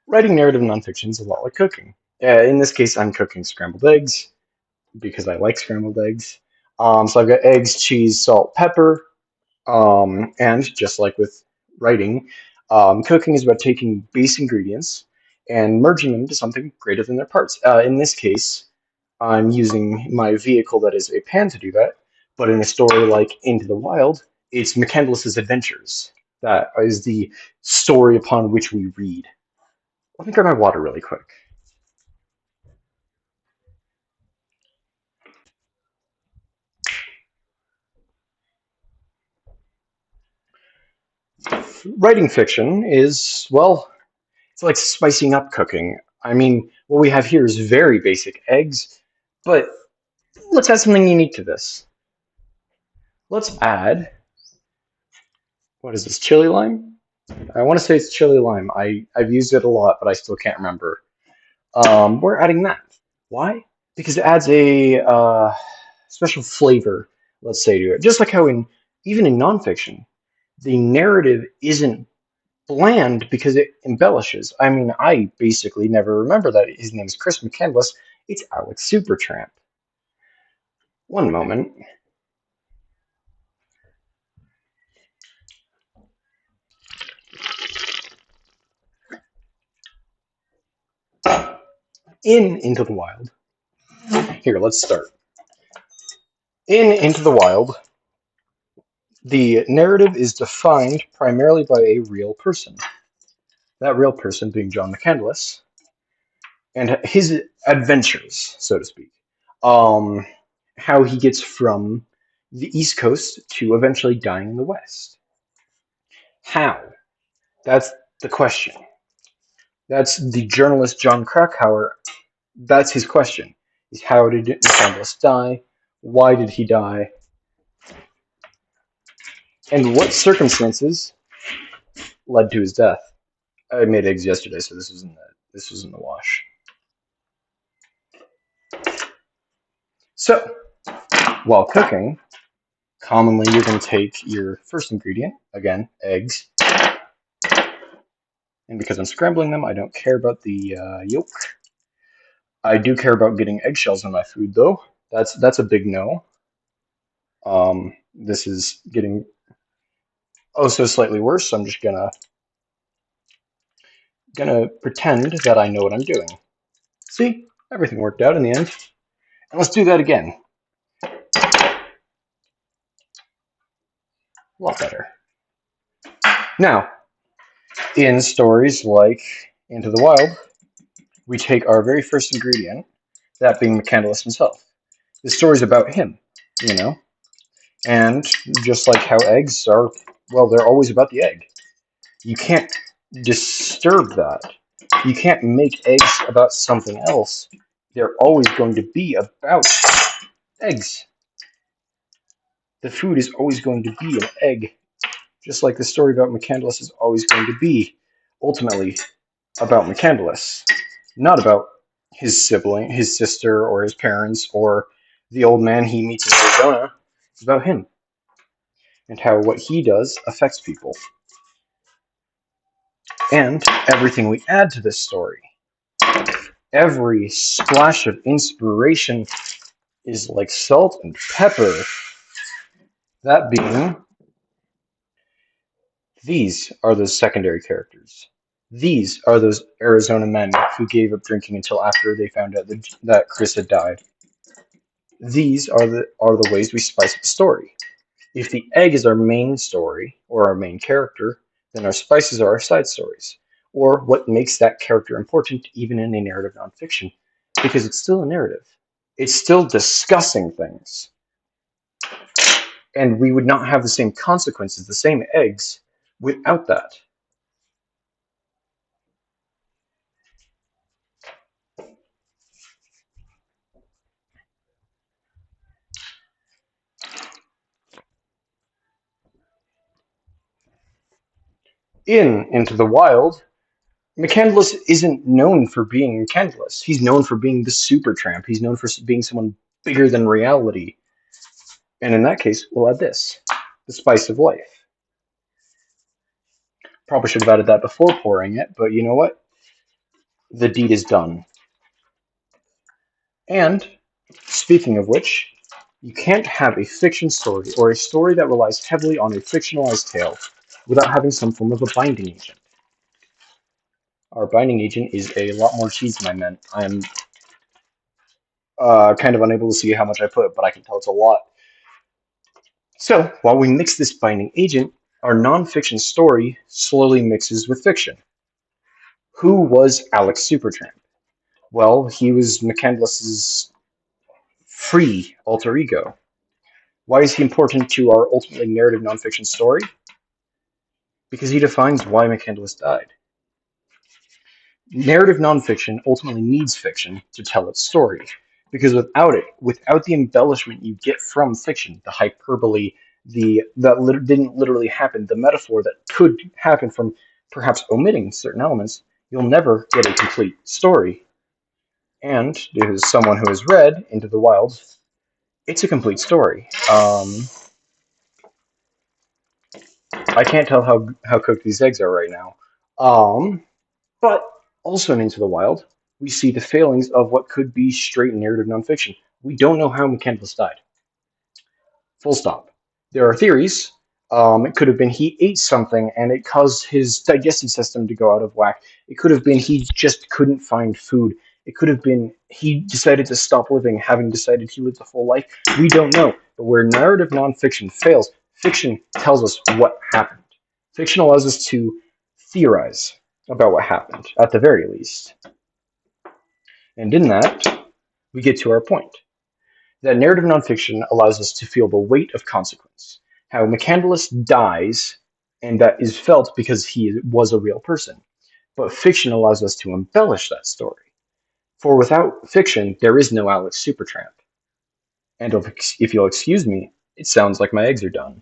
Writing narrative nonfiction is a lot like cooking. In this case, I'm cooking scrambled eggs because I like scrambled eggs. So I've got eggs, cheese, salt, pepper, and just like with writing, cooking is about taking base ingredients and merging them into something greater than their parts. In this case, I'm using my vehicle that is a pan to do that. But in a story like Into the Wild, it's McCandless's adventures. That is the story upon which we read. Let me grab my water really quick. Writing fiction is, well, it's like spicing up cooking. I mean, what we have here is very basic eggs, but let's add something unique to this. Let's add, what is this, chili lime? I want to say it's chili lime. I've used it a lot, but I still can't remember. We're adding that. Why? Because it adds a special flavor, let's say, to it. Just like how even in nonfiction, the narrative isn't bland because it embellishes. I mean, I basically never remember that his name is Chris McCandless. It's Alex Supertramp. One moment. In Into the Wild. Here, let's start. In Into the Wild, the narrative is defined primarily by a real person. That real person being John McCandless and his adventures, so to speak. Um, how he gets from the East Coast to eventually dying in the West. How? That's the question. That's the journalist John Krakauer. That's his question. Is how did McCandless die? Why did he die? And what circumstances led to his death? I made eggs yesterday, so this was in the wash. So, while cooking, commonly you're going to take your first ingredient, again, eggs, and because I'm scrambling them, I don't care about the yolk. I do care about getting eggshells in my food, though. That's a big no. This is getting oh so slightly worse. So I'm just gonna pretend that I know what I'm doing. See, everything worked out in the end. And let's do that again. A lot better. Now, in stories like Into the Wild, we take our very first ingredient, that being McCandless himself. The story's about him, you know? And just like how eggs are, well, they're always about the egg. You can't disturb that. You can't make eggs about something else. They're always going to be about eggs. The food is always going to be an egg, just like the story about McCandless is always going to be ultimately about McCandless, not about his sibling, his sister, or his parents, or the old man he meets in Arizona. It's about him and how what he does affects people. And everything we add to this story, every splash of inspiration is like salt and pepper. That being, these are those secondary characters. These are those Arizona men who gave up drinking until after they found out that Chris had died. These are the ways we spice up the story. If the egg is our main story or our main character, then our spices are our side stories, or what makes that character important even in a narrative nonfiction, because it's still a narrative. It's still discussing things, and we would not have the same consequences, the same eggs, without that. In Into the Wild, McCandless isn't known for being McCandless. He's known for being the super tramp. He's known for being someone bigger than reality. And in that case, we'll add this, the spice of life. Probably should have added that before pouring it, but you know what? the deed is done. And speaking of which, you can't have a fiction story or a story that relies heavily on a fictionalized tale without having some form of a binding agent. Our binding agent is a lot more cheese, my men. I'm kind of unable to see how much I put, but I can tell it's a lot. So, while we mix this binding agent, our nonfiction story slowly mixes with fiction. Who was Alex Supertramp? Well, he was McCandless's free alter ego. Why is he important to our ultimately narrative nonfiction story? Because he defines why McCandless died. Narrative nonfiction ultimately needs fiction to tell its story, because without it, without the embellishment you get from fiction, the hyperbole, didn't literally happen, the metaphor that could happen from perhaps omitting certain elements, you'll never get a complete story. And as someone who has read Into the Wild, it's a complete story. I can't tell how cooked these eggs are right now. But also in Into the Wild, we see the failings of what could be straight narrative nonfiction. We don't know how McCandless died. Full stop. There are theories. It could have been he ate something and it caused his digestive system to go out of whack. It could have been he just couldn't find food. It could have been he decided to stop living, having decided he lived a full life. We don't know. But where narrative nonfiction fails, fiction tells us what happened. Fiction allows us to theorize about what happened, at the very least. And in that, we get to our point. That narrative nonfiction allows us to feel the weight of consequence. How McCandless dies, and that is felt because he was a real person. But fiction allows us to embellish that story. For without fiction, there is no Alex Supertramp. And if you'll excuse me, it sounds like my eggs are done.